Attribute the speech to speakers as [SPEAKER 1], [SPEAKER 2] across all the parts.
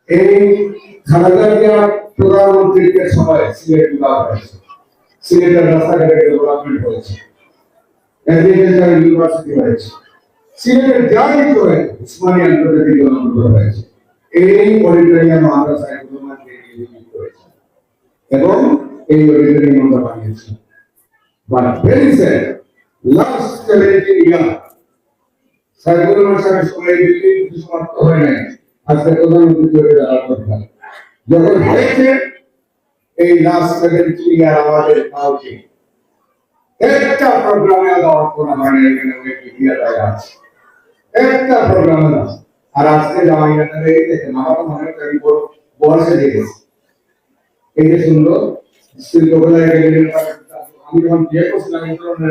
[SPEAKER 1] এই খালেদা জিয়া প্রধানমন্ত্রীর সময় সিলেট বিভাগ হয়েছে, সিলেটের রাস্তাঘাটের ডেভেলপমেন্ট হয়েছে, এগ্রিকালচার ইউনিভার্সিটি হয়েছে, সিলেটের জাতীয় হয়েছে, উসমানী আন্তর্জাতিক বিমানবন্দর হয়েছে। এই অডিটোরিয়াম আমরা সাইফুর রহমানকে নির্মিত করেছি এবং এই অডিটোরিয়াম আমরা বানিয়েছি। বাট ভেরি স্যাড, লাস্ট 17 ইয়ার সাইফুর রহমান সাহেব সময় বিল্ডিং সমাপ্ত হয় নাই। আজকে প্রধানমন্ত্রী করে দরকার যখন হয়েছে এই লাস্ট 17 ইয়ার আমাদের কাউকে একটা প্রোগ্রামে দাওয়াত করা হয় না। এখানে অনেক মিডিয়া জায়গা আছে, একটা প্রোগ্রামে না। আর আজকে জামাইয়াটা দেখেন আমার মনে একটা রিপোর্ট বয়সে দেখেছি। এই যে সুন্দর শিল্পকলা একাডেমির আমি যখন বিয়ে করছিলাম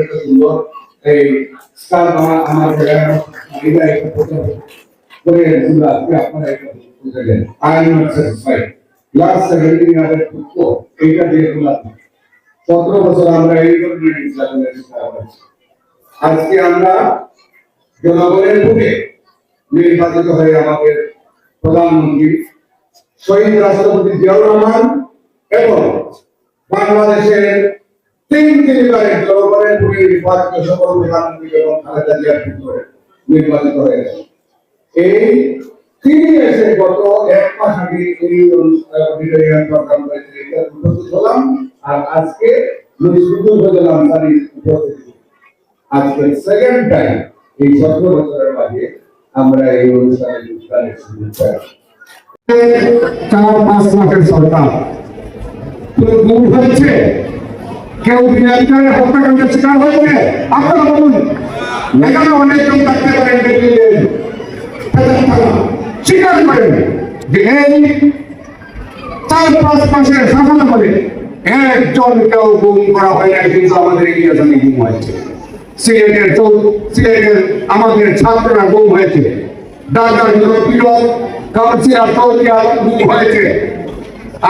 [SPEAKER 1] একটা সুন্দর এই স্টার আমার করে আপনারা বুঝলেন। I am not satisfied. Last 17 ইয়ারের এইটা দিয়ে 17 বছর আমরা এই ধরনের নির্যাতনের শিকার হয়েছি। আজকে আমরা জনগণের ভোটে নির্বাচিত হয়ে আমাদের প্রধানমন্ত্রী শহীদ রাষ্ট্রপতি জিয়াউর রহমান এবং বাংলাদেশের তিনবারের জনগণের ভোটে নির্বাচিত সকল প্রধানমন্ত্রী এবং খালেদা জিয়ার ভিতরে নির্বাচিত হয়েছে। এই তিনি এসে গত 1 মাস আগে এই অডিটোরিয়াম প্রোগ্রাম করেছে, এটা উপস্থিত হলাম। আর আজকে নজরুল হলাম তার উপস্থিতি। আজকে সেকেন্ড টাইম এই 17 বছরের মাঝে আমরা এই অনুষ্ঠানে যোগদানের সুযোগ পাই। 4-5 মাসের সরকার তো দূর হয়েছে, কেউ বিনাশকারী হত্যাকাণ্ডের শিকার হয়েছে। আপনারা বলুন, এখানে অনেকজন থাকতে পারেন স্বীকার করেন যে এই 4-5 মাসের শাসন করে একজন কেউ গুম করা হয় না, কিন্তু আমাদের ইতিহাসে গুম হয়েছে। সিলেটের আমাদের ছাত্ররা গুম হয়েছে, ঢাকার ইউরোপীয় কাউন্সিলর গুম হয়েছে।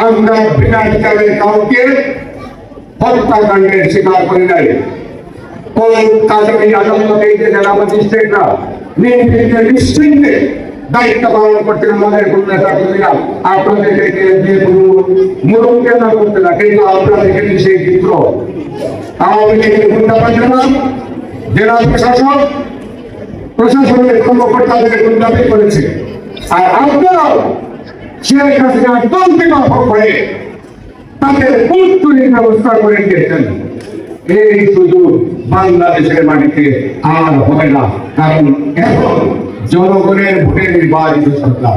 [SPEAKER 1] আমরা বিনা বিচারে কাউকে হত্যাকাণ্ডের শিকার করি নাই। আদালতে জেলা ম্যাজিস্ট্রেটরা নিশ্চিন্তে দায়িত্ব পালন করতে আমাদের কোন নেতা কর্মীরা আপনাদেরকে মরণ কেন করতে না, কিন্তু আপনাদেরকে সেই চিত্র আওয়ামী লীগের গুন্ডা পাঞ্জানা জেলা প্রশাসনের কর্মকর্তাদের গুন্ডামি করেছে। আর আপনারাও শেখ হাসিনা দলকে করে তাদের পুত্রের ব্যবস্থা করে দিয়েছেন। এই সুযোগ বাংলাদেশের মাটিতে আর হবে না, কারণ এখন জনগণের ভোটে নির্বাচিত সরকার।